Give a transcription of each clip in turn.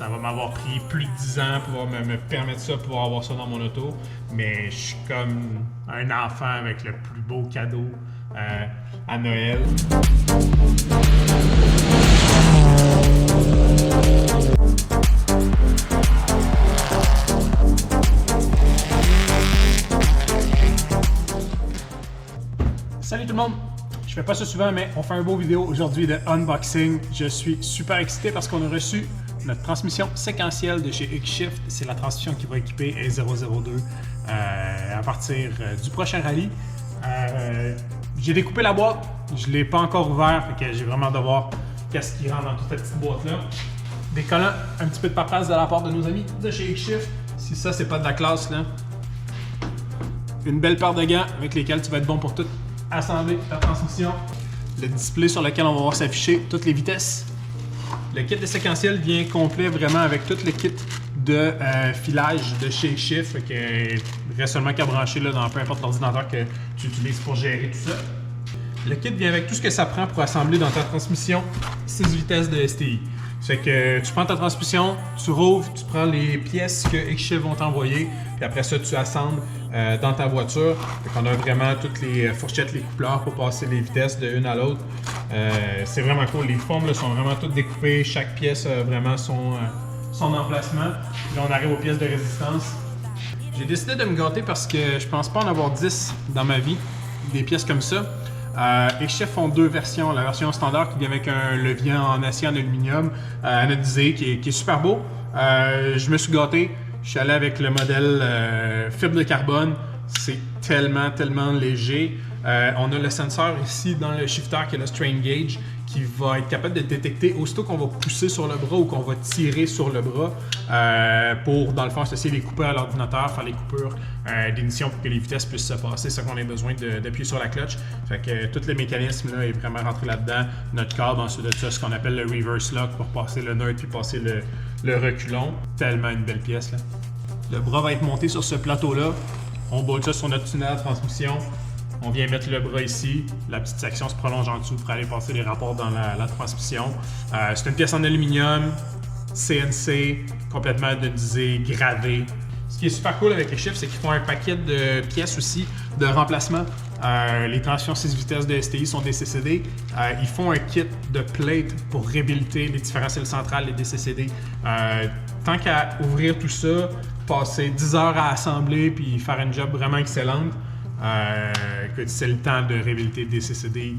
Ça va m'avoir pris plus de 10 ans pour pouvoir me permettre ça, pour pouvoir avoir ça dans mon auto. Mais je suis comme un enfant avec le plus beau cadeau à Noël. Salut tout le monde! Je fais pas ça souvent, mais on fait un beau vidéo aujourd'hui de unboxing. Je suis super excité parce qu'on a reçu notre transmission séquentielle de chez X-Shift. C'est la transmission qui va équiper E002 à partir du prochain rallye. J'ai découpé la boîte, je l'ai pas encore ouvert, fait que j'ai vraiment hâte de voir qu'est-ce qui rentre dans toute cette petite boîte-là. Des collants, un petit peu de paperasse de la part de nos amis de chez X-Shift. Si ça, c'est pas de la classe, là. Une belle paire de gants avec lesquels tu vas être bon pour tout assembler ta transmission. Le display sur lequel on va voir s'afficher toutes les vitesses. Le kit de séquentiel vient complet vraiment avec tout le kit de filage de chez Shift. Il reste seulement qu'à brancher là, dans peu importe l'ordinateur que tu utilises pour gérer tout ça. Le kit vient avec tout ce que ça prend pour assembler dans ta transmission 6 vitesses de STI. C'est que tu prends ta transmission, tu rouvres, tu prends les pièces que X-Shift vont t'envoyer, puis après ça, tu assembles dans ta voiture. On a vraiment toutes les fourchettes, les coupleurs pour passer les vitesses de une à l'autre. C'est vraiment cool. Les formes là, sont vraiment toutes découpées. Chaque pièce a vraiment son emplacement. Puis là, on arrive aux pièces de résistance. J'ai décidé de me gâter parce que je pense pas en avoir 10 dans ma vie, des pièces comme ça. X-Shift font deux versions. La version standard qui vient avec un levier en acier en aluminium anodisé qui est super beau. Je me suis gâté. Je suis allé avec le modèle fibre de carbone. C'est tellement léger. On a le sensor ici dans le shifter qui est le strain gauge qui va être capable de détecter aussitôt qu'on va pousser sur le bras ou qu'on va tirer sur le bras pour, dans le fond, associer les coupures à l'ordinateur, faire les coupures d'émission pour que les vitesses puissent se passer sans qu'on ait besoin d'appuyer sur la clutch. Fait que tout le mécanisme là, est vraiment rentré là-dedans. Notre câble, ensuite de ça, ce qu'on appelle le reverse lock pour passer le neutre puis passer le reculon. Tellement une belle pièce là. Le bras va être monté sur ce plateau-là. On botte ça sur notre tunnel à transmission. On vient mettre le bras ici, la petite section se prolonge en dessous pour aller passer les rapports dans la transmission. C'est une pièce en aluminium, CNC, complètement anodisée, gravée. Ce qui est super cool avec les Shift, c'est qu'ils font un paquet de pièces aussi de remplacement. Les transmissions 6 vitesses de STI sont DCCD. Ils font un kit de plate pour réhabiliter les différentiels centrales, les DCCD. Tant qu'à ouvrir tout ça, passer 10 heures à assembler puis faire une job vraiment excellente, que c'est le temps de réhabiliter des CCD.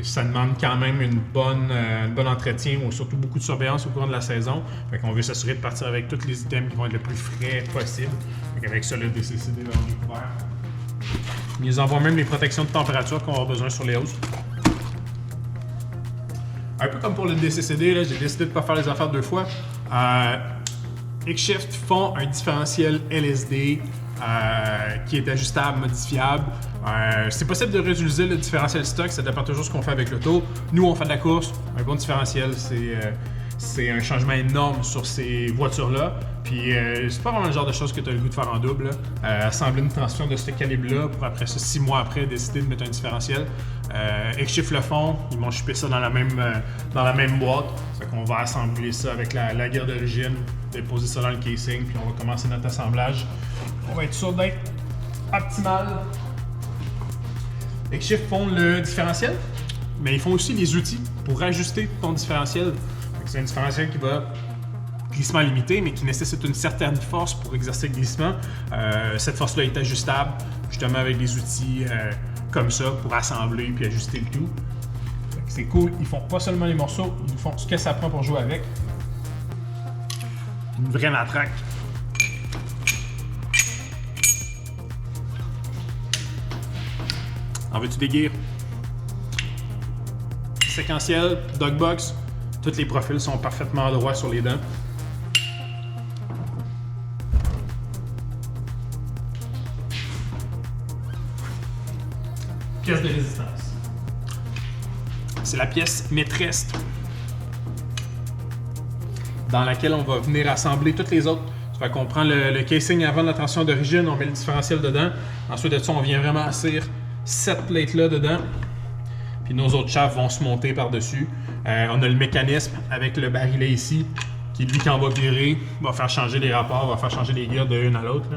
Ça demande quand même un bon entretien ou surtout beaucoup de surveillance au cours de la saison. Fait qu'on veut s'assurer de partir avec tous les items qui vont être le plus frais possible. Fait avec ça, le DCCD, là, on est couvert. Ils nous envoient même les protections de température qu'on va avoir besoin sur les hausses. Un peu comme pour le DCCD, là, j'ai décidé de ne pas faire les affaires deux fois. X-Shift font un différentiel LSD qui est ajustable, modifiable. C'est possible de réutiliser le différentiel stock, ça dépend toujours de ce qu'on fait avec l'auto. Nous, on fait de la course, un bon différentiel, c'est un changement énorme sur ces voitures-là. Puis c'est pas vraiment le genre de choses que tu as le goût de faire en double. Assembler une transmission de ce calibre-là pour après ça, 6 mois après, décider de mettre un différentiel. X-Shift le font, ils m'ont chipé ça dans la même boîte. Fait qu'on va assembler ça avec la guerre d'origine, déposer ça dans le casing, puis on va commencer notre assemblage. On va être sûr d'être optimal. X-Shift font le différentiel, mais ils font aussi les outils pour ajuster ton différentiel. C'est un différentiel qui va glissement limité, mais qui nécessite une certaine force pour exercer le glissement. Cette force-là est ajustable, justement avec des outils comme ça pour assembler puis ajuster le tout. C'est cool, ils font pas seulement les morceaux, ils font ce que ça prend pour jouer avec. Une vraie matraque. En veux-tu des gears? Séquentiel, dogbox, tous les profils sont parfaitement droits sur les dents. Pièce de résistance. C'est la pièce maîtresse dans laquelle on va venir assembler toutes les autres. Ça fait qu'on prend le casing avant de la transmission d'origine, on met le différentiel dedans. Ensuite de ça, on vient vraiment assir cette plate-là dedans. Puis nos autres shafts vont se monter par-dessus. On a le mécanisme avec le barillet ici, qui Puis lui, quand on va virer, va faire changer les rapports, va faire changer les gears de l'une à l'autre.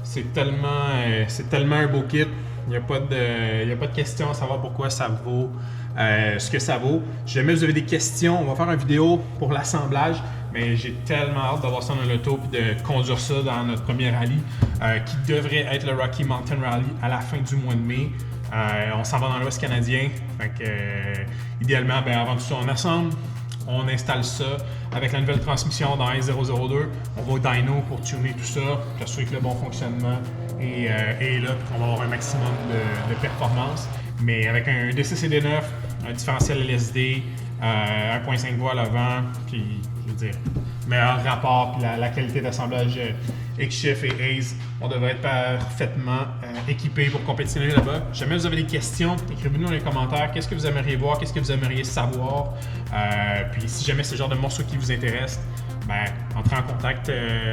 C'est tellement un beau kit. Il n'y a pas de question à savoir pourquoi ça vaut ce que ça vaut. Si jamais vous avez des questions, on va faire une vidéo pour l'assemblage, mais j'ai tellement hâte d'avoir ça dans l'auto et de conduire ça dans notre premier rallye qui devrait être le Rocky Mountain Rally à la fin du mois de mai. On s'en va dans l'Ouest canadien. Fait que, idéalement, avant tout ça, on assemble. On installe ça avec la nouvelle transmission dans S002. On va au dyno pour tuner tout ça, s'assurer que le bon fonctionnement est là, puis qu'on va avoir un maximum de performance. Mais avec un D6 et D9, un différentiel LSD, 1.5 voix à l'avant, puis je veux dire, meilleur rapport, puis la qualité d'assemblage X-Shift et Ace, on devrait être parfaitement équipés pour compétitionner là-bas. Si jamais vous avez des questions, écrivez-nous dans les commentaires. Qu'est-ce que vous aimeriez voir? Qu'est-ce que vous aimeriez savoir? Puis si jamais c'est le genre de morceau qui vous intéresse, entrez en contact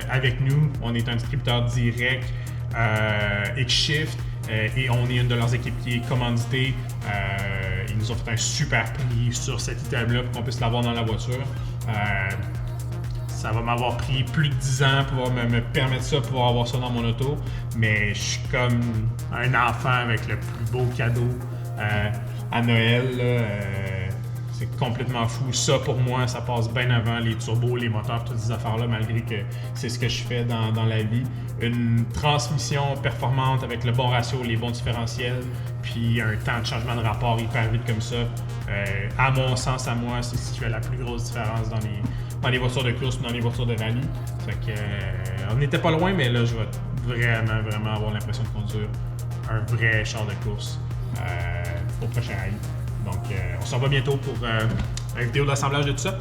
avec nous. On est un distributeur direct X-Shift et on est une de leurs équipiers commandités. Ils nous ont fait un super prix sur cet item-là pour qu'on puisse l'avoir dans la voiture. Ça va m'avoir pris plus de 10 ans pour me permettre ça, pouvoir avoir ça dans mon auto. Mais je suis comme un enfant avec le plus beau cadeau à Noël. C'est complètement fou. Ça, pour moi, ça passe bien avant les turbos, les moteurs, toutes ces affaires-là, malgré que c'est ce que je fais dans la vie. Une transmission performante avec le bon ratio, les bons différentiels, puis un temps de changement de rapport hyper vite comme ça. À mon sens, à moi, c'est ce qui fait la plus grosse différence dans les voitures de course ou dans les voitures de rallye. Fait que, on n'était pas loin, mais là, je vais vraiment avoir l'impression de conduire un vrai char de course au prochain rallye. Donc, on se revoit bientôt pour une vidéo d'assemblage de tout ça.